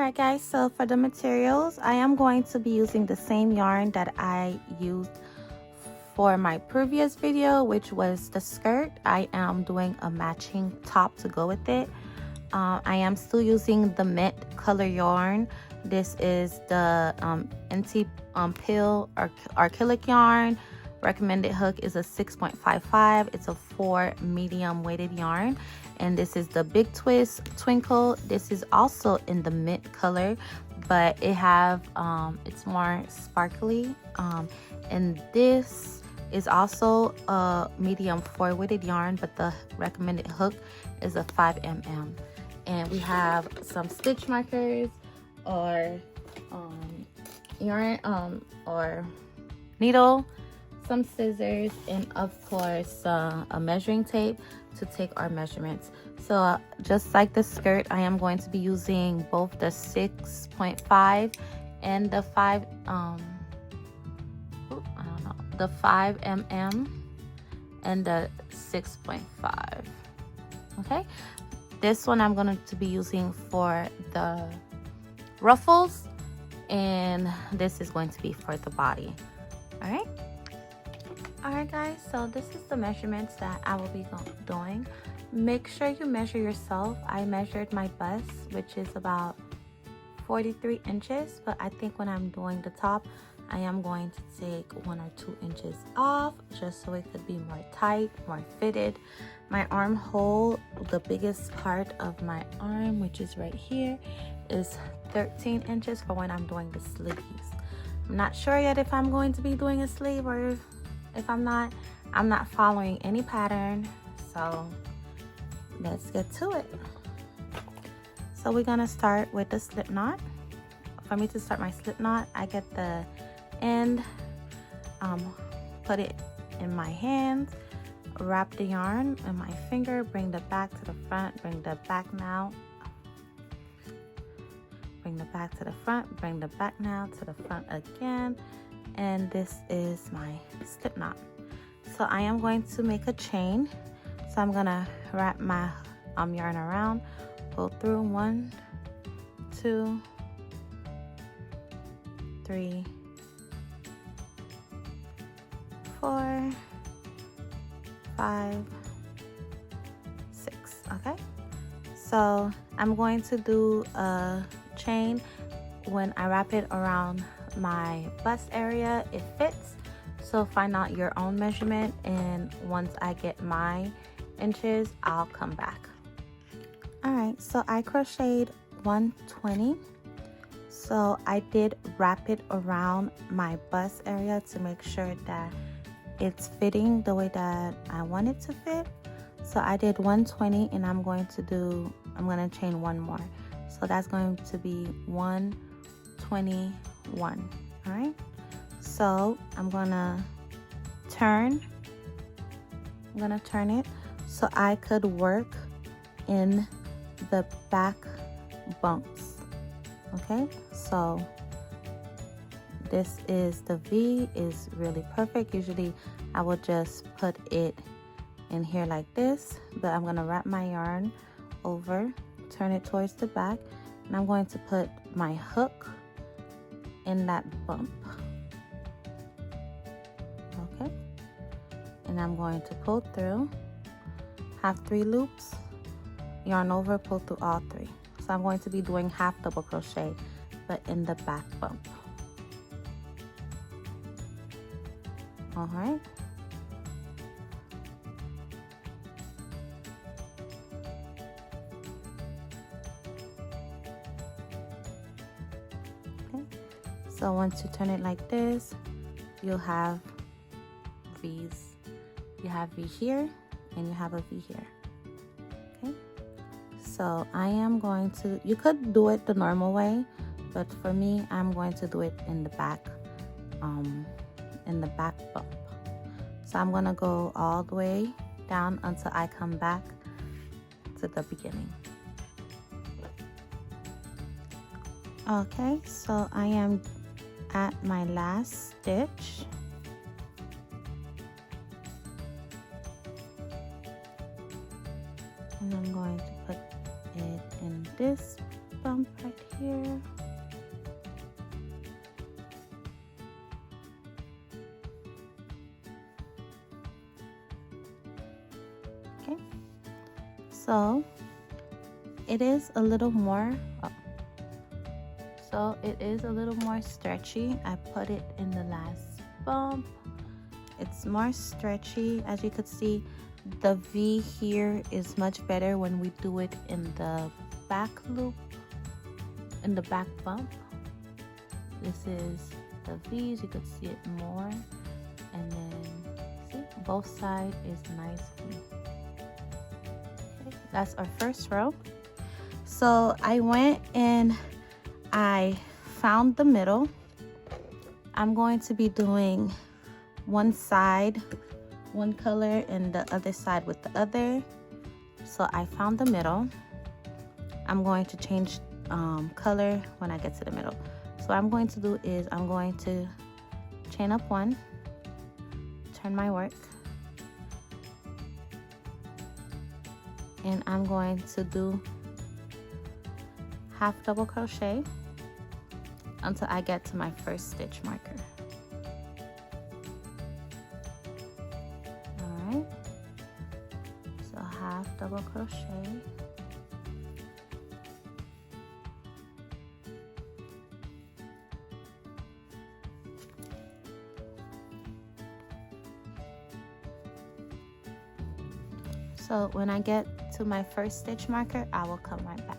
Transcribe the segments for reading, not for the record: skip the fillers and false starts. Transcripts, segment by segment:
Alright guys, so for the materials, I am going to be using the same yarn that I used for my previous video, which was the skirt. I am doing a matching top to go with it. I am still using the mint color yarn. This is the NT Pill acrylic yarn. Recommended hook is a 6.55. It's a 4 medium weighted yarn. And this is the Big Twist Twinkle. This is also in the mint color, but it have it's more sparkly. And this is also a medium 4 weighted yarn, but the recommended hook is a 5 mm. And we have some stitch markers or yarn or needle, some scissors, and of course a measuring tape to take our measurements. So just like the skirt, I am going to be using both the 6.5 and the 5 the 5 mm and the 6.5. okay, this one I'm going to be using for the ruffles, and this is going to be for the body. Alright guys, so this is the measurements that I will be doing. Make sure you measure yourself. I measured my bust, which is about 43 inches, but I think when I'm doing the top, I am going to take 1 or 2 inches off just so it could be more tight, more fitted. My armhole, the biggest part of my arm, which is right here, is 13 inches for when I'm doing the sleeves. I'm not sure yet if I'm going to be doing a sleeve or if I'm not. I'm not following any pattern, so let's get to it. So we're gonna start with the slip knot. For me to start my slip knot, I get the end, put it in my hand, wrap the yarn in my finger, bring the back to the front, bring the back now, bring the back to the front, bring the back now to the front again, and this is my slip knot. So I am going to make a chain. So I'm gonna wrap my yarn around, pull through 1, 2, 3, 4, 5, 6. Okay, so I'm going to do a chain. When I wrap it around my bust area, it fits. So find out your own measurement, and once I get my inches, I'll come back. All right, so I crocheted 120. So I did wrap it around my bust area to make sure that it's fitting the way that I want it to fit. So I did 120, and I'm going to chain 1 more. So that's going to be 121. All right, so I'm gonna turn it so I could work in the back bumps. Okay, so this is the V, is really perfect. Usually I would just put it in here like this, but I'm gonna wrap my yarn over, turn it towards the back, and I'm going to put my hook in that bump. Okay, and I'm going to pull through, have 3 loops, yarn over, pull through all 3. So I'm going to be doing half double crochet, but in the back bump. All right, so once you turn it like this, you'll have V's. You have V here, and you have a V here. Okay, so I am going to, you could do it the normal way, but for me, I'm going to do it in the back bump. So I'm gonna go all the way down until I come back to the beginning. Okay, so I am at my last stitch. And I'm going to put it in this bump right here. Okay, so it is a little more so it is a little more stretchy. I put it in the last bump. It's more stretchy. As you could see, the V here is much better when we do it in the back loop, in the back bump. This is the V's, you could see it more, and then see both sides is nice. Okay, that's our first row. So I went and I found the middle. I'm going to be doing one side one color and the other side with the other. So I found the middle. I'm going to change color when I get to the middle. So what I'm going to do is I'm going to chain up one, turn my work, and I'm going to do half double crochet until I get to my first stitch marker. Alright, so half double crochet, so when I get to my first stitch marker, I will come right back.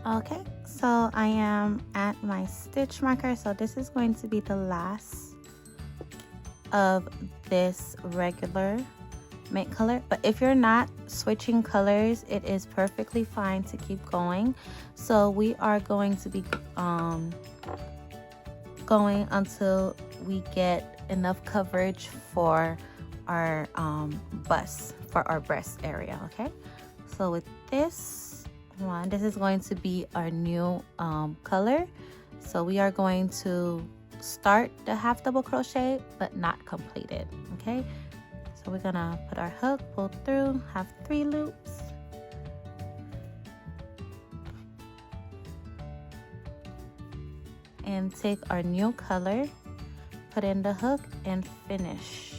Okay, so I am at my stitch marker, so this is going to be the last of this regular mint color. But if you're not switching colors, it is perfectly fine to keep going. So we are going to be going until we get enough coverage for our bust, for our breast area. Okay, so with this one, this is going to be our new color. So we are going to start the half double crochet but not complete it. Okay, so we're gonna put our hook, pull through, have 3 loops, and take our new color, put in the hook, and finish.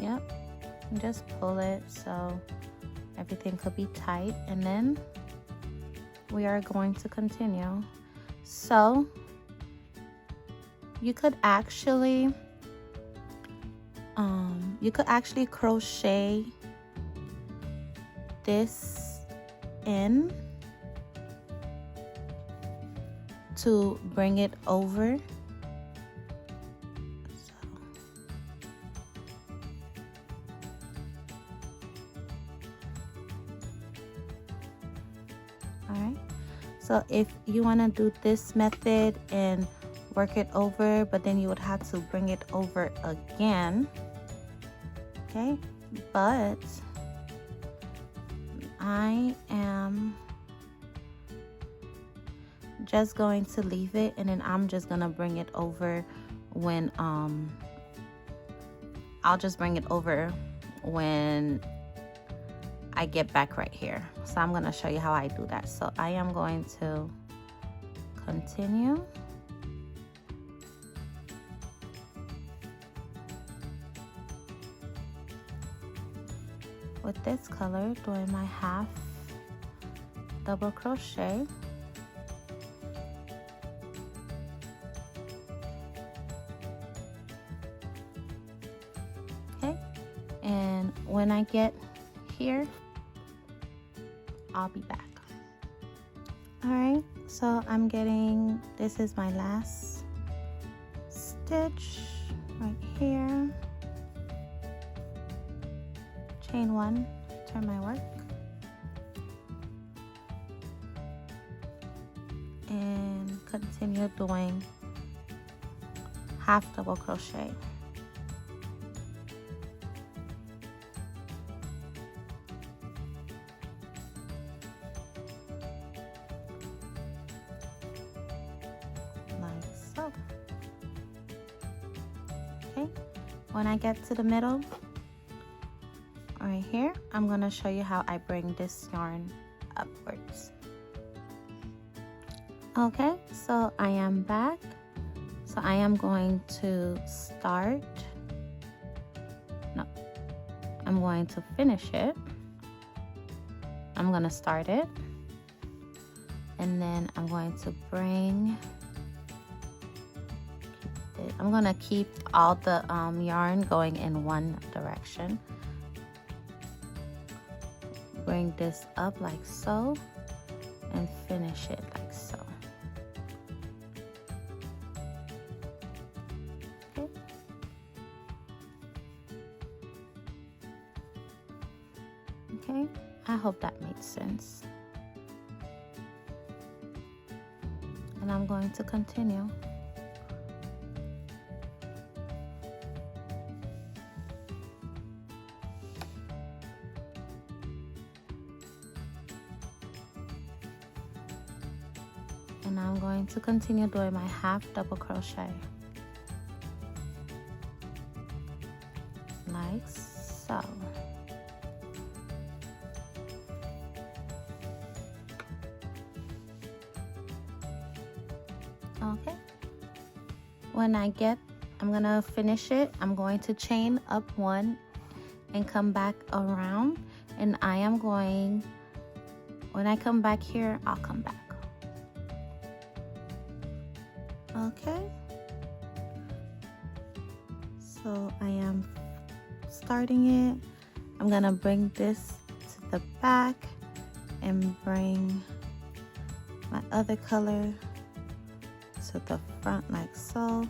Yep, and just pull it so everything could be tight, and then we are going to continue. So you could actually crochet this in to bring it over. Alright, so if you want to do this method and work it over, but then you would have to bring it over again. Okay, but I am just going to leave it, and then I'm just gonna bring it over when I'll just bring it over when I get back right here. So I'm gonna show you how I do that. So I am going to continue. With this color, doing my half double crochet. Okay, and when I get here, I'll be back. All right, so I'm getting, this is my last stitch right here. Chain 1, turn my work, and continue doing half double crochet. Okay, when I get to the middle right here, I'm gonna show you how I bring this yarn upwards. Okay, so I am back. So I am going to start, no, I'm going to finish it. I'm gonna start it, and then I'm going to bring, I'm gonna keep all the yarn going in one direction. Bring this up like so, and finish it like so. Okay. Okay, I hope that made sense. And I'm going to continue. And I'm going to continue doing my half double crochet like so. Okay, when I'm gonna finish it. I'm going to chain up one and come back around, and I am going, when I come back here, I'll come back. Okay, so I am starting it. I'm gonna bring this to the back and bring my other color to the front like so.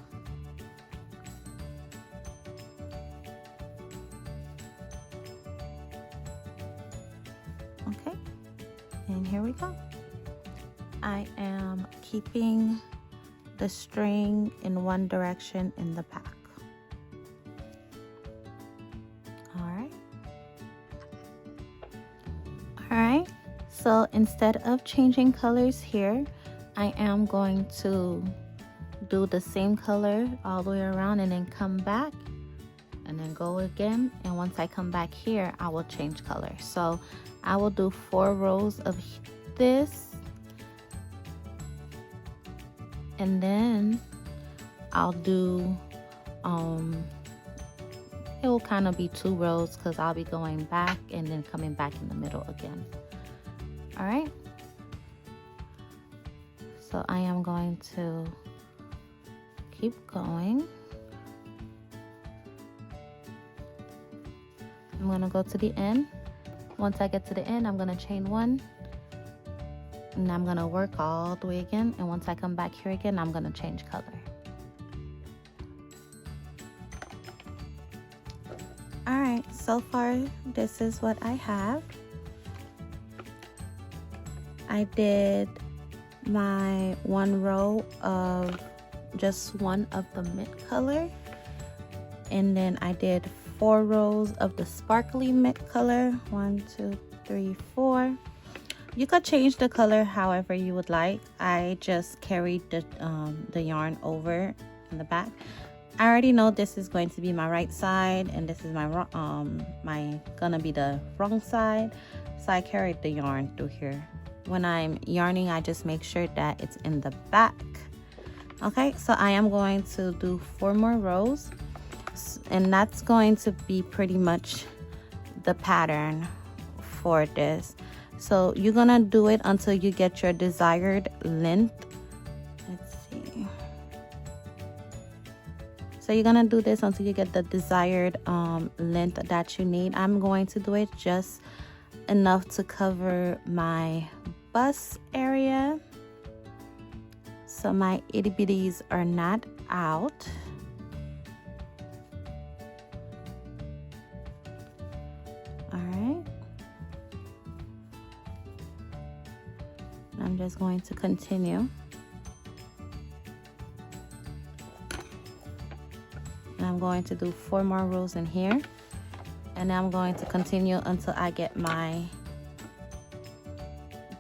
Okay, and here we go. I am keeping the string in one direction in the back. Alright, so instead of changing colors here, I am going to do the same color all the way around and then come back and then go again, and once I come back here I will change color. So I will do 4 rows of this, and then I'll do it will kind of be 2 rows because I'll be going back and then coming back in the middle again. All right, so I am going to keep going. I'm gonna go to the end. Once I get to the end, I'm gonna chain 1, and I'm gonna work all the way again, and once I come back here again, I'm gonna change color. All right, so far this is what I have. I did my 1 row of just one of the mint color, and then I did 4 rows of the sparkly mint color. 1, 2, 3, 4. You could change the color however you would like. I just carried the yarn over in the back. I already know this is going to be my right side, and this is my gonna be the wrong side, so I carried the yarn through here. When I'm yarning, I just make sure that it's in the back. Okay, so I am going to do 4 more rows, and that's going to be pretty much the pattern for this. So you're gonna do it until you get your desired length. Let's see. So you're gonna do this until you get the desired length that you need. I'm going to do it just enough to cover my bust area, so my itty bitties are not out. All right, I'm just going to continue. And I'm going to do 4 more rows in here, and I'm going to continue until I get my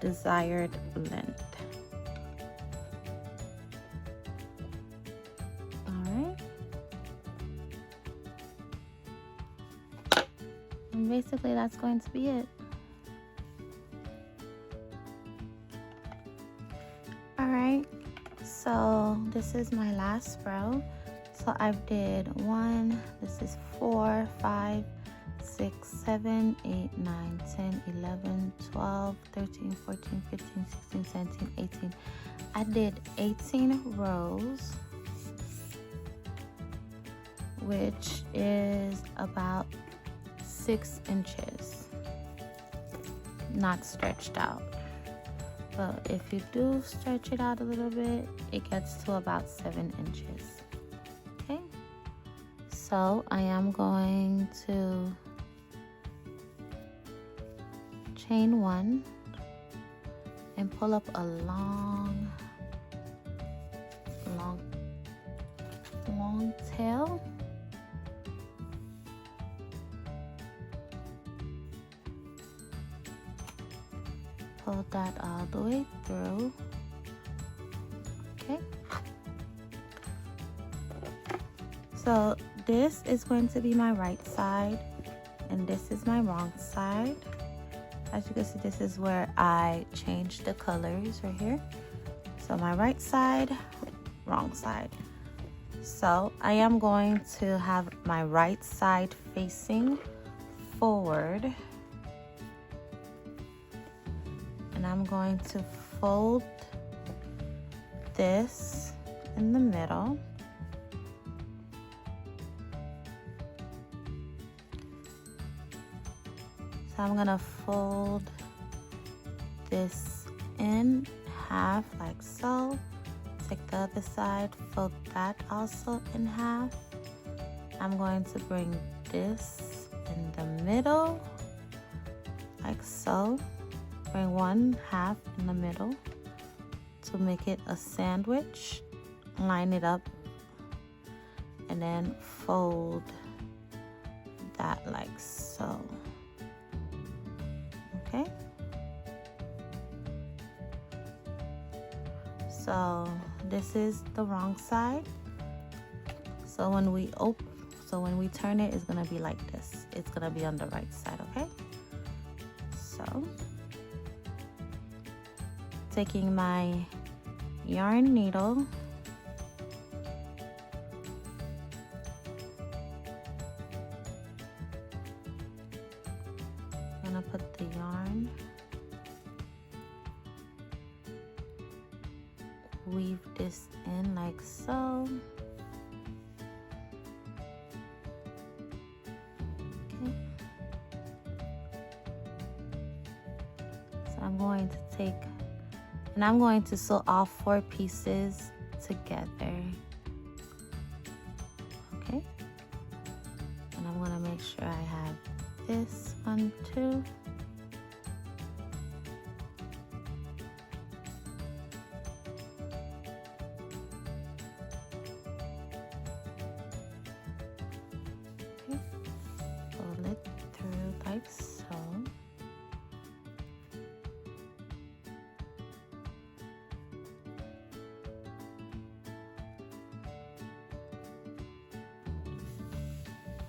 desired length. All right, And basically that's going to be it. Alright, so this is my last row. So I did 1, this is 4, 5, 6, 7, 8, 9, 10, 11, 12, 13, 14, 15, 16, 17, 18. I did 18 rows, which is about 6 inches, not stretched out. But if you do stretch it out a little bit, it gets to about 7 inches. Okay, so I am going to chain 1 and pull up a long tail. Pull that all the way through. Okay, so this is going to be my right side and this is my wrong side. As you can see, this is where I changed the colors right here. So my right side, wrong side. So I am going to have my right side facing forward. And I'm going to fold this in the middle. So I'm gonna fold this in half like so. Take the other side, fold that also in half. I'm going to bring this in the middle like so. Bring one half in the middle to make it a sandwich. Line it up and then fold that like so. Okay, so this is the wrong side. So when we turn it, it's gonna be like this. It's gonna be on the right side. Okay, so taking my yarn needle, I'm gonna put the yarn, weave this in like so. Okay, so I'm going to take, and I'm going to sew all 4 pieces together. Okay, and I'm gonna make sure I have this one too. Okay, pull it through like so.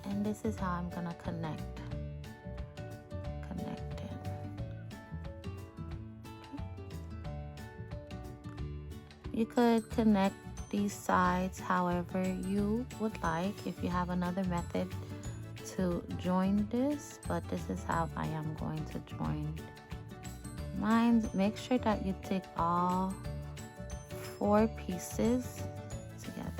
And this is how I'm gonna connect it. Okay. You could connect these sides however you would like if you have another method to join this, but this is how I am going to join mine. Make sure that you take all 4 pieces together.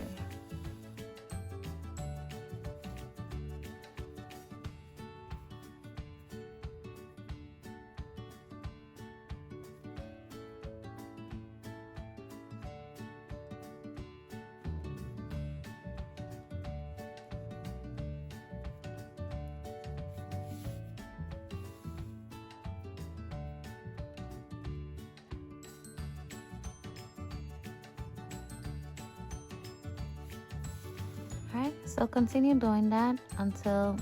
Alright, so continue doing that until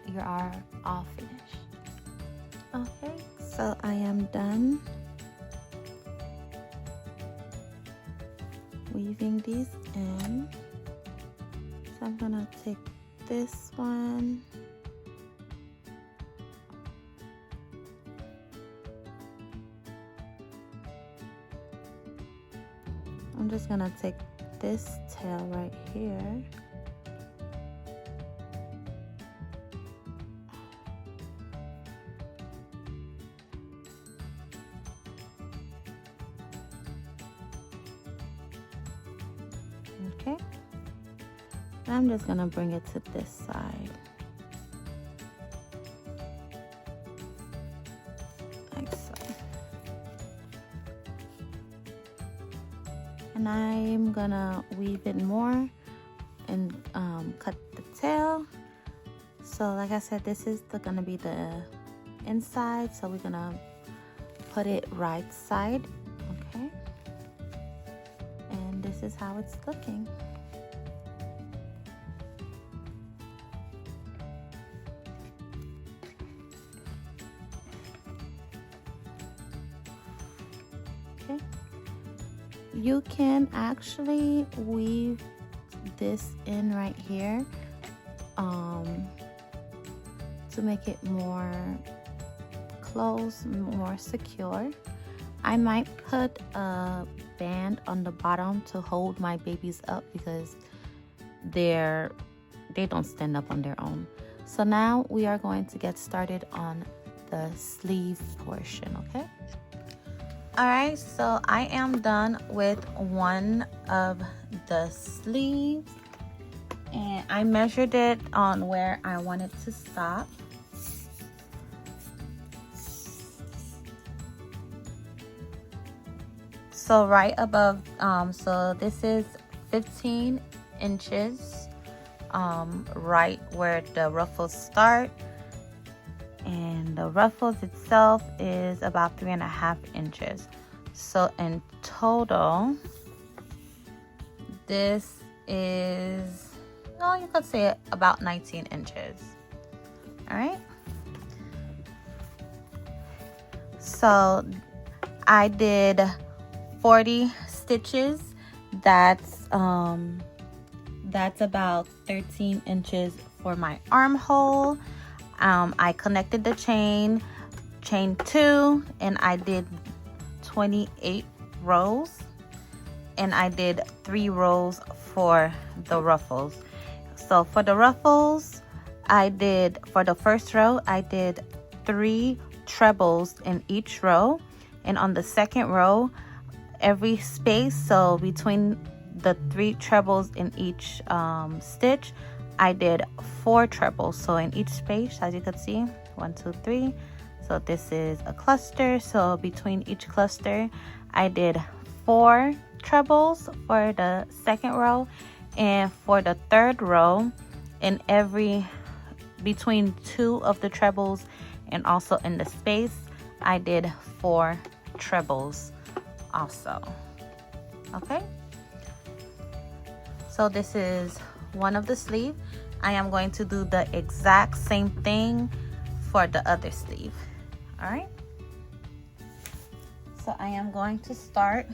you are all finished. Okay, so I am done weaving these in. So I'm gonna take this one I'm just gonna take this tail right here. Okay, and I'm just gonna bring it to this side. Like so. And I'm gonna weave it more and cut the tail. So like I said, this is gonna be the inside, so we're gonna put it right side. Okay, and this is how it's looking. Okay, you can actually weave this in right here to make it more close, more secure. I might put a band on the bottom to hold my babies up because they don't stand up on their own. So now we are going to get started on the sleeve portion. Okay, all right, so I am done with one of the sleeves, and I measured it on where I wanted to stop. So right above, so this is 15 inches, right where the ruffles start, and the ruffles itself is about 3.5 inches. So in total, this is, well, you could say about 19 inches. All right. So I did 40 stitches. That's about 13 inches for my armhole. I connected the chain 2, and I did 28 rows, and I did 3 rows for the ruffles. So for the ruffles, for the first row, I did 3 trebles in each row, and on the second row, every space, so between the 3 trebles in each stitch, I did 4 trebles. So in each space, as you can see, 1, 2, 3. So this is a cluster, so between each cluster I did 4 trebles for the second row, and for the third row, in between 2 of the trebles and also in the space, I did 4 trebles also. Okay, so this is one of the sleeve. I am going to do the exact same thing for the other sleeve. All right, so I am going to start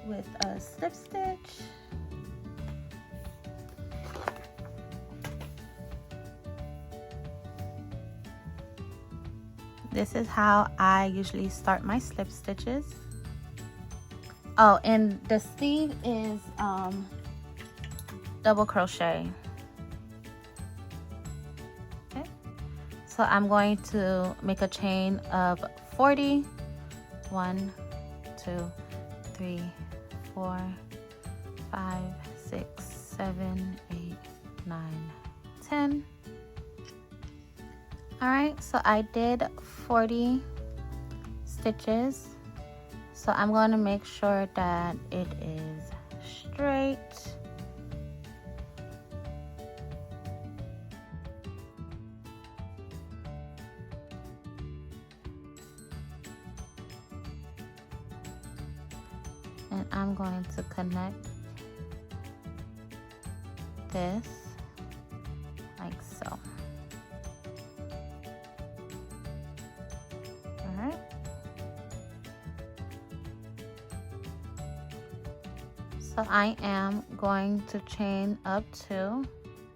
with a slip stitch. This is how I usually start my slip stitches. Oh, and the sleeve is double crochet. Okay, so I'm going to make a chain of 40. 1, 2, 3, 4, 5, 6, 7, 8, 9, 10. All right, so I did 40 stitches. So I'm going to make sure that it is straight. And I'm going to connect this like so. Alright. So I am going to chain up to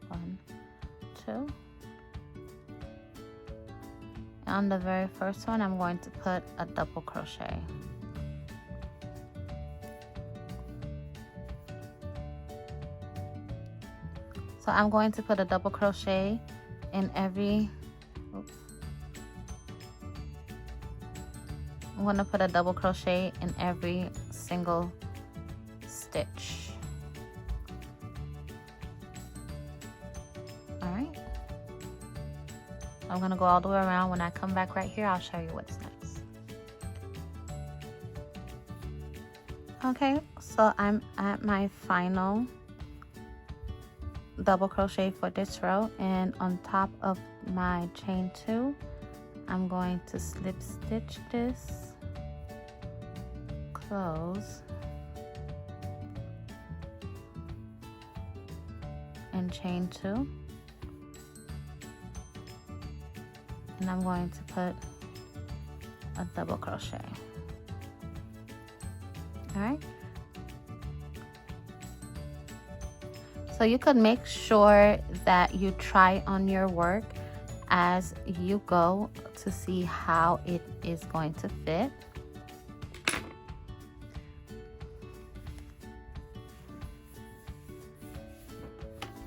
1, 2. On the very first one, I'm going to put a double crochet. So I'm going to put a double crochet in every, I'm going to put a double crochet in every single stitch. All right. I'm going to go all the way around. When I come back right here, I'll show you what's next. Okay, so I'm at my final double crochet for this row, and on top of my chain 2, I'm going to slip stitch this, close, and chain 2, and I'm going to put a double crochet. All right. So you could make sure that you try on your work as you go to see how it is going to fit.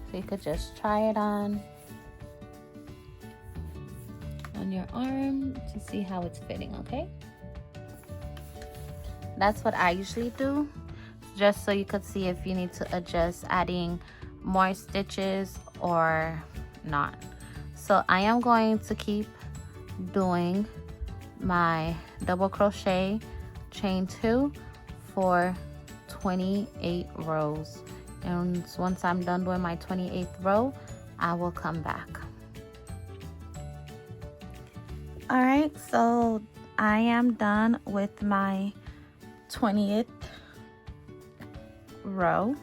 So you could just try it on your arm to see how it's fitting, okay? That's what I usually do, just so you could see if you need to adjust adding more stitches or not. So I am going to keep doing my double crochet chain 2 for 28 rows, and once I'm done doing my 28th row, I will come back. All right, so I am done with my 20th row.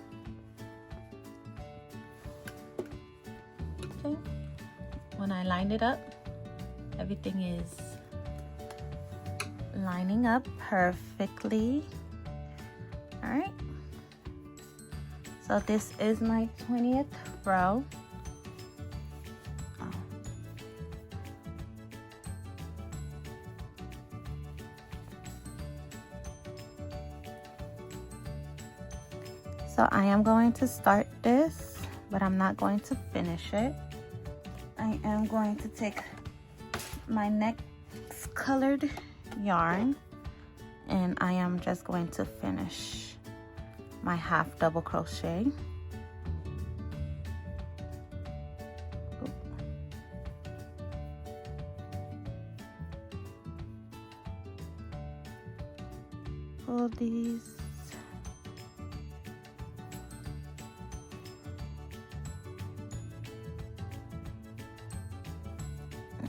Okay, when I lined it up, everything is lining up perfectly. All right, so this is my 20th row. So I am going to start this, but I'm not going to finish it. I am going to take my next colored yarn, and I am just going to finish my half double crochet. Pull these.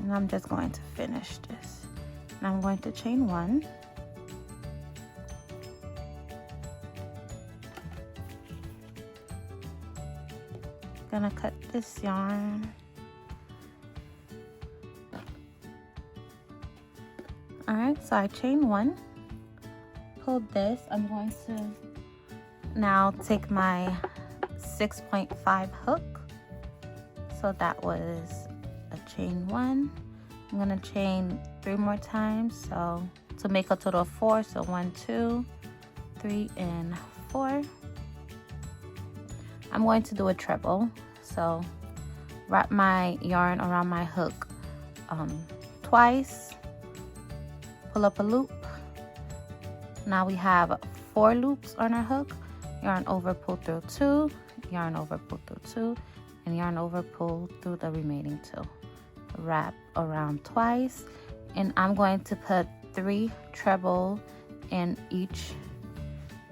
And I'm just going to finish this. And I'm going to chain 1. Gonna cut this yarn. All right, so I chain 1, pull this. I'm going to now take my 6.5 hook. So that was a chain 1. I'm gonna chain 3 more times, so to make a total of 4. So 1, 2, 3, and 4. I'm going to do a treble, so wrap my yarn around my hook twice, pull up a loop. Now we have 4 loops on our hook. Yarn over, pull through 2, yarn over, pull through 2, and yarn over, pull through the remaining 2. Wrap around twice, and I'm going to put 3 treble in each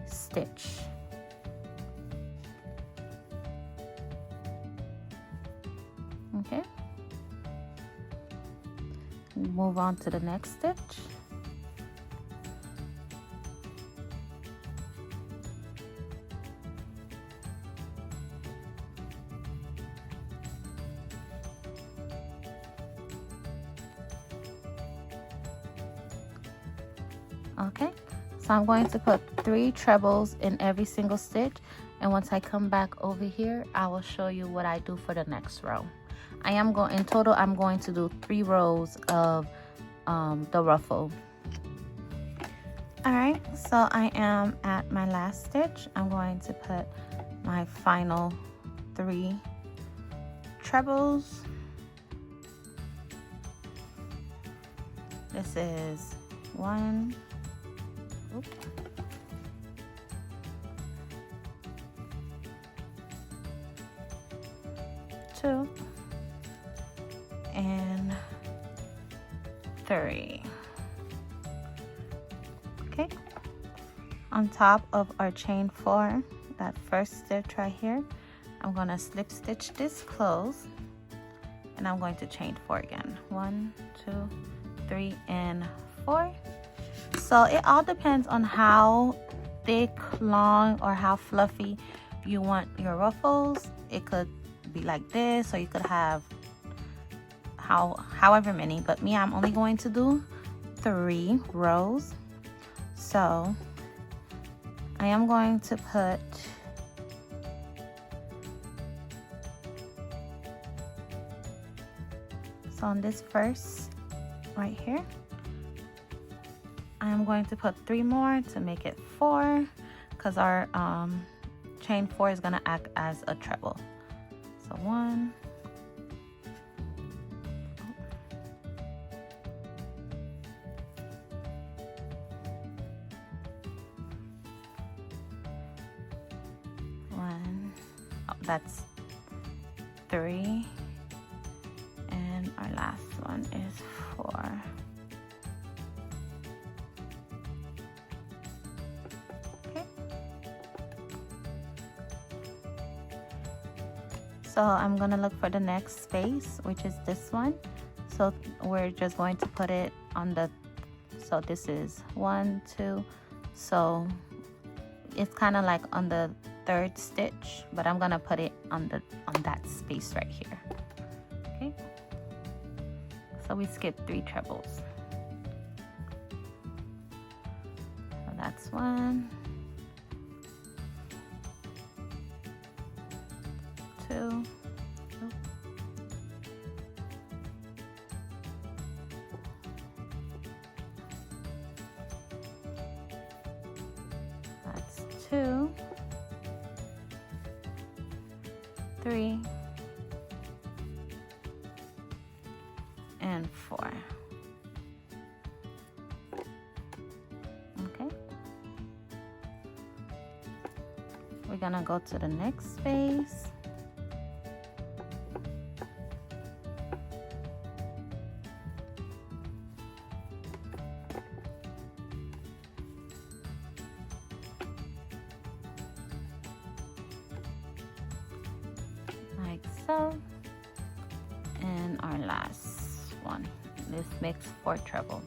stitch. Okay, move on to the next stitch. Okay, so I'm going to put 3 trebles in every single stitch, and once I come back over here, I will show you what I do for the next row. I am going, in total, I'm going to do 3 rows of the ruffle. All right, so I am at my last stitch. I'm going to put my final 3 trebles. This is 1, oops, 2, and 3. Okay, on top of our chain 4, that first stitch right here, I'm going to slip stitch this close, and I'm going to chain 4 again. 1, 2, 3, and 4. So it all depends on how thick, long, or how fluffy you want your ruffles. It could be like this, or you could have however many, but me, I'm only going to do 3 rows. So I am going to put on this first right here, I am going to put 3 more to make it 4, because our chain 4 is going to act as a treble. So 1, 1, oh, that's 3, and our last one is 4. Okay. So I'm gonna look for the next space, which is this one. So we're just going to put it on the, so this is 1, 2, so it's kind of like on the 3rd stitch, but I'm gonna put it on that space right here. Okay, so we skipped 3 trebles. So that's 1, 2, that's 2, 3, and 4. Okay, we're gonna go to the next space. Like so, and our last one. This makes 4 trebles.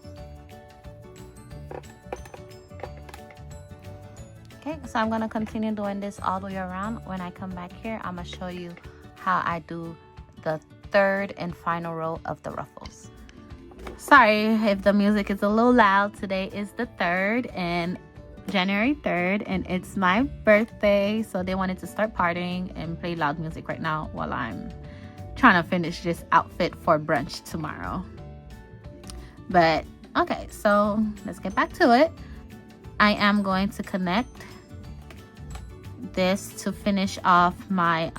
Okay, so I'm gonna continue doing this all the way around. When I come back here, I'm gonna show you how I do the 3rd and final row of the ruffles. Sorry if the music is a little loud. Today is the 3rd, and January 3rd, and it's my birthday, so they wanted to start partying and play loud music right now while I'm trying to finish this outfit for brunch tomorrow. But okay, so let's get back to it. I am going to connect this to finish off my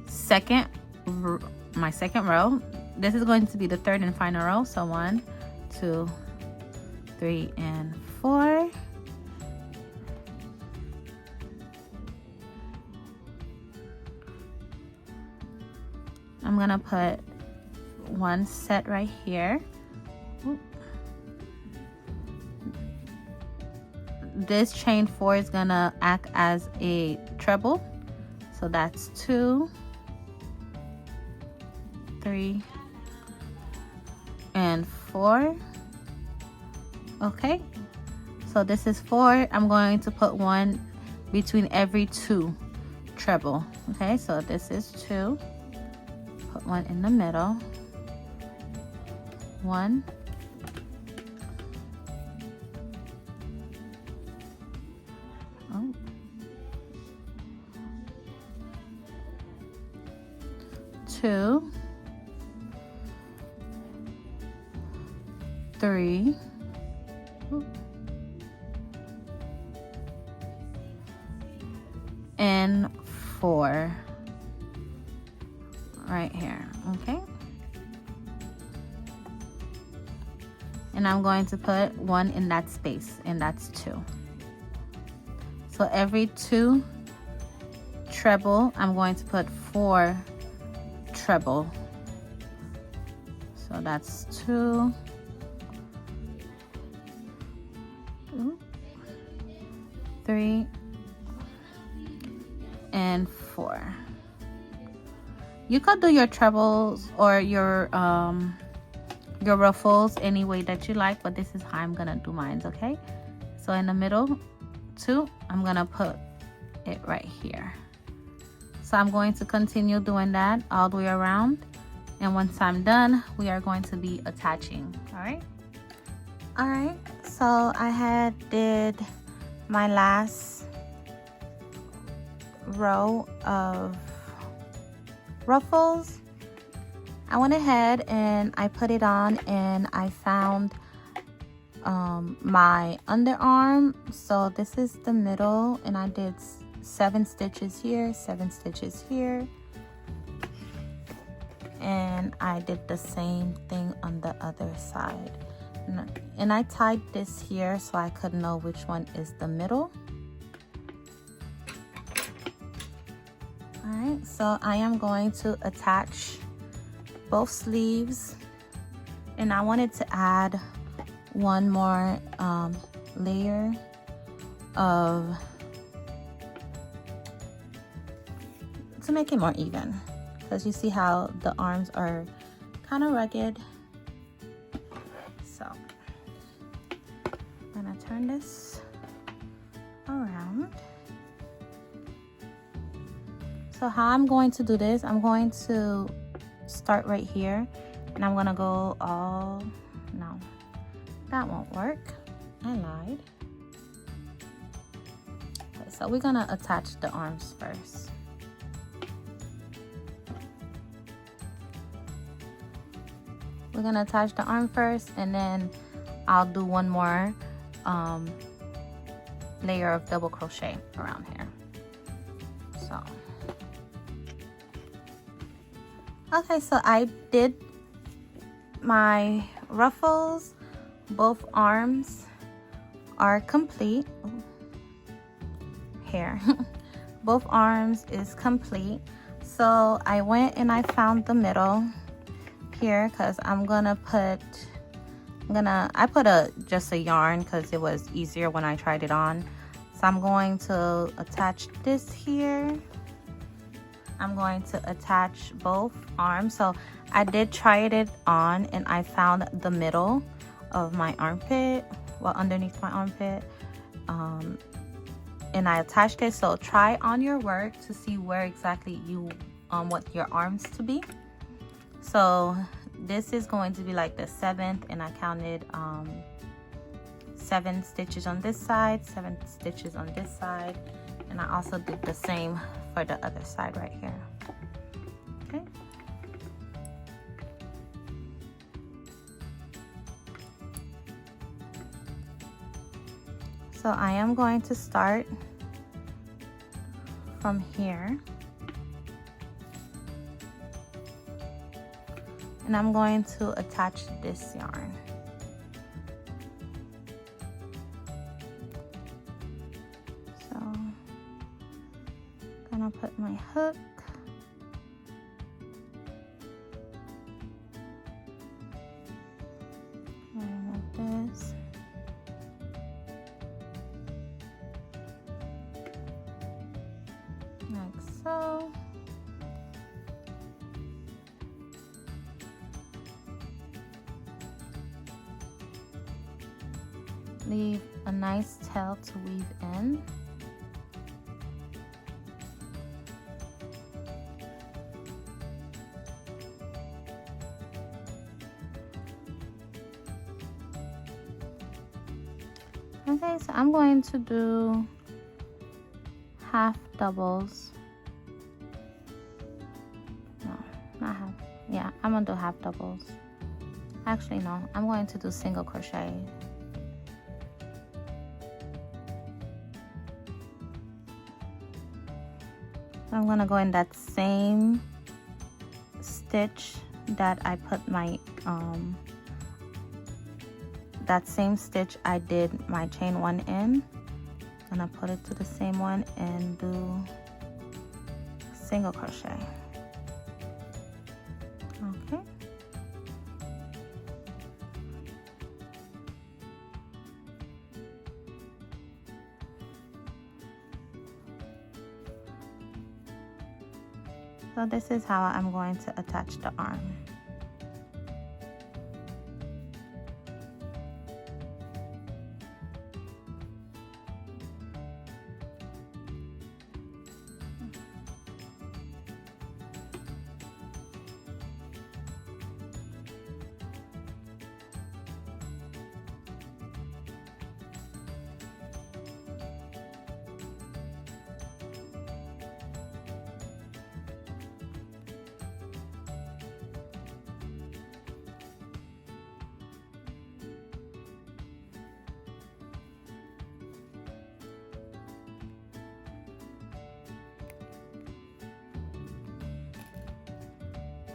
second row. This is going to be the 3rd and final row. So 1, 2, 3, and 4. I'm gonna put 1 set right here. This chain 4 is gonna act as a treble, so that's 2, 3, and 4. Okay, so this is 4. I'm going to put 1 between every 2 treble. Okay, so this is 2. Put 1 in the middle. 1. 2, 3, and 4. right here, okay? And I'm going to put one in that space, and that's 2. So every 2 treble, I'm going to put 4 treble. So that's 2, 3, and 4. You could do your trebles or your ruffles any way that you like, but this is how I'm gonna do mine, okay? So in the middle 2, I'm gonna put it right here. So I'm going to continue doing that all the way around, and once I'm done, we are going to be attaching. All right, so I did my last row of ruffles. I went ahead and I put it on, and I found my underarm. So this is the middle, and I did 7 stitches here, 7 stitches here, and I did the same thing on the other side. And I tied this here so I could know which one is the middle. All right, so I am going to attach both sleeves, and I wanted to add one more layer to make it more even, because you see how the arms are kind of rugged. So I'm gonna turn this around. So how I'm going to do this, I'm going to start right here, and I'm gonna go all, no, that won't work, I lied. Okay, so we're gonna attach the arms first. We're gonna attach the arm first, and then I'll do one more layer of double crochet around here. So okay, so I did my ruffles. Both arms are complete. Here. Both arms is complete. So I went and I found the middle here, because I'm gonna put, I put just a yarn because it was easier when I tried it on. So I'm going to attach this here. I'm going to attach both arms. So I did try it on, and I found the middle of my armpit, well, underneath my armpit, and I attached it. So try on your work to see where exactly you want your arms to be. So this is going to be like the 7th, and I counted 7 stitches on this side, 7 stitches on this side, and I also did the same for the other side right here. Okay. So I am going to start from here, and I'm going to attach this yarn. So I'm gonna put my hook, remove this, like so. Leave a nice tail to weave in. Okay, so I'm going to do half doubles. No, not half. Yeah, I'm gonna do half doubles. Actually, no, I'm going to do single crochet. I'm gonna go in that same stitch that I put my that same stitch I did my chain 1 in. I'm gonna put it to the same one and do single crochet. Okay. So this is how I'm going to attach the arm.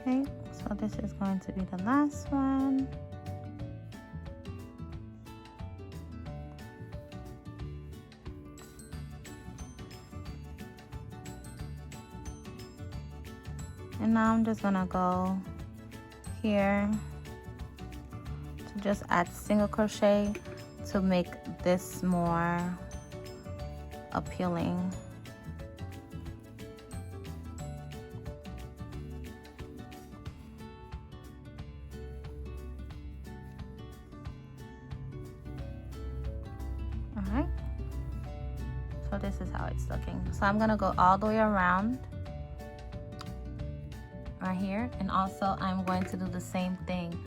Okay, so this is going to be the last one. And now I'm just gonna go here to just add single crochet to make this more appealing. Alright, so this is how it's looking. So I'm gonna go all the way around right here, and also I'm going to do the same thing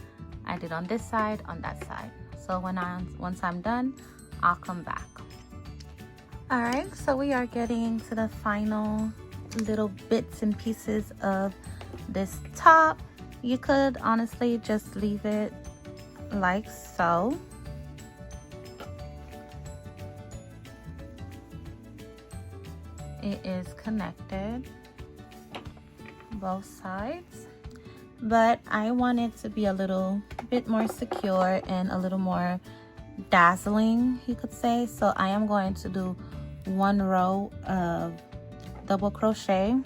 I did on this side, on that side. So once I'm done, I'll come back. All right, so we are getting to the final little bits and pieces of this top. You could honestly just leave it like so. It is connected both sides, but I want it to be a little bit more secure and a little more dazzling, you could say. So I am going to do 1 row of double crochet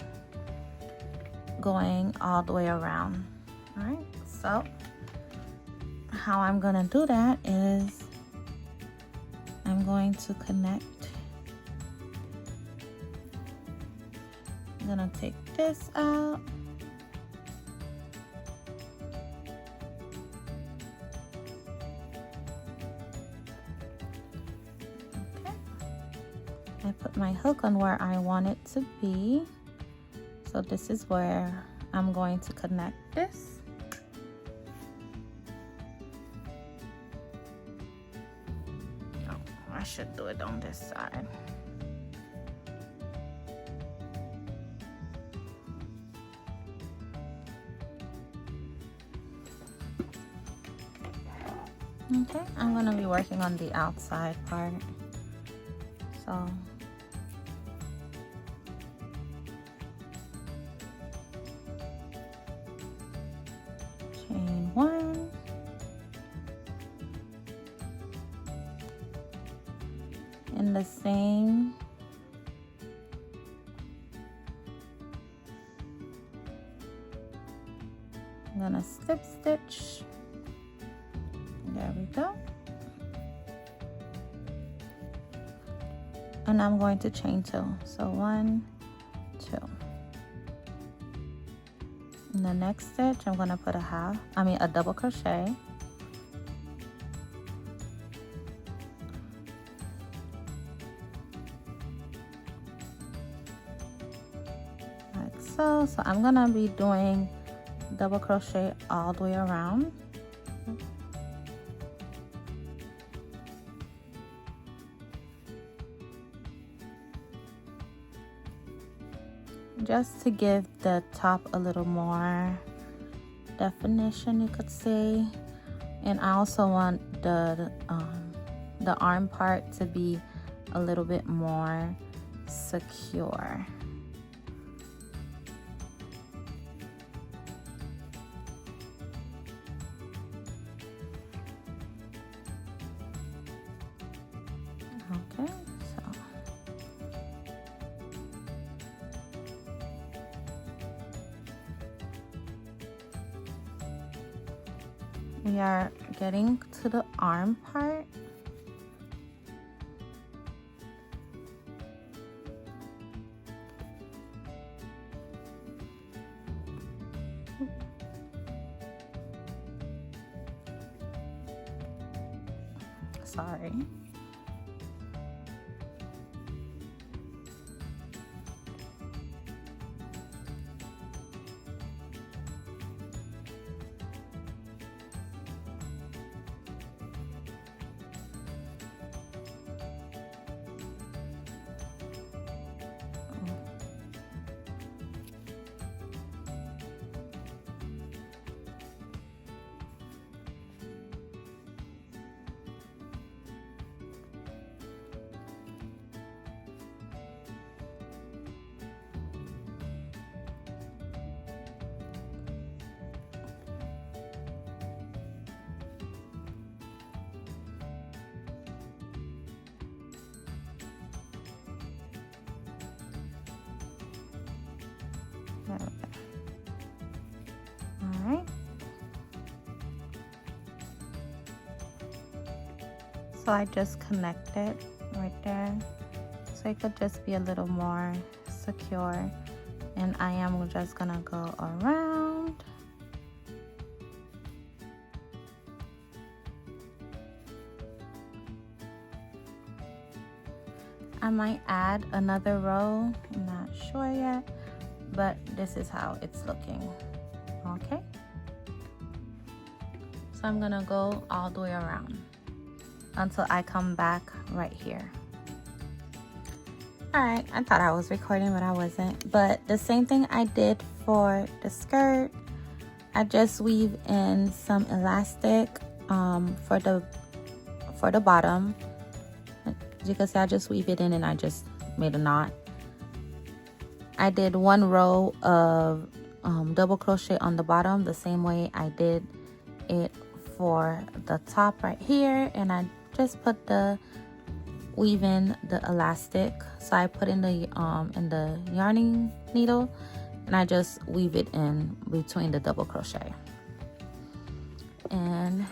going all the way around. All right, so how I'm gonna do that is I'm going to connect. I'm gonna take this out. Okay. I put my hook on where I want it to be. So this is where I'm going to connect this. Oh, I should do it on this side. Okay, I'm gonna be working on the outside part. So chain 1, and the same I'm gonna slip stitch. There we go. And I'm going to chain 2. So 1, 2. In the next stitch, I'm going to put a double crochet. Like so. So I'm going to be doing double crochet all the way around. Just to give the top a little more definition, you could say. And I also want the arm part to be a little bit more secure. We are getting to the arm part. Sorry. Alright. So I just connected right there. So it could just be a little more secure. And I am just gonna go around. I might add another row, I'm not sure yet, but this is how it's looking. Okay, so I'm gonna go all the way around until I come back right here. All right, I thought I was recording, but I wasn't. But the same thing I did for the skirt, I just weave in some elastic for the bottom. As you can see, I just weave it in and I just made a knot. I did one row of double crochet on the bottom the same way I did it for the top right here, and I just put the weave in the elastic. So I put in the yarning needle and I just weave it in between the double crochet. And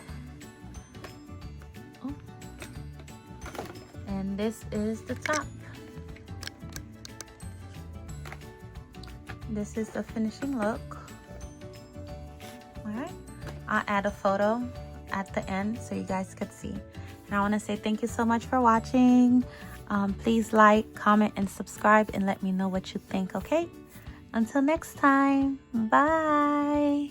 this is the top. This is the finishing look. All right, I'll add a photo at the end so you guys could see. And I want to say thank you so much for watching. Please like, comment, and subscribe and let me know what you think, okay? Until next time, bye.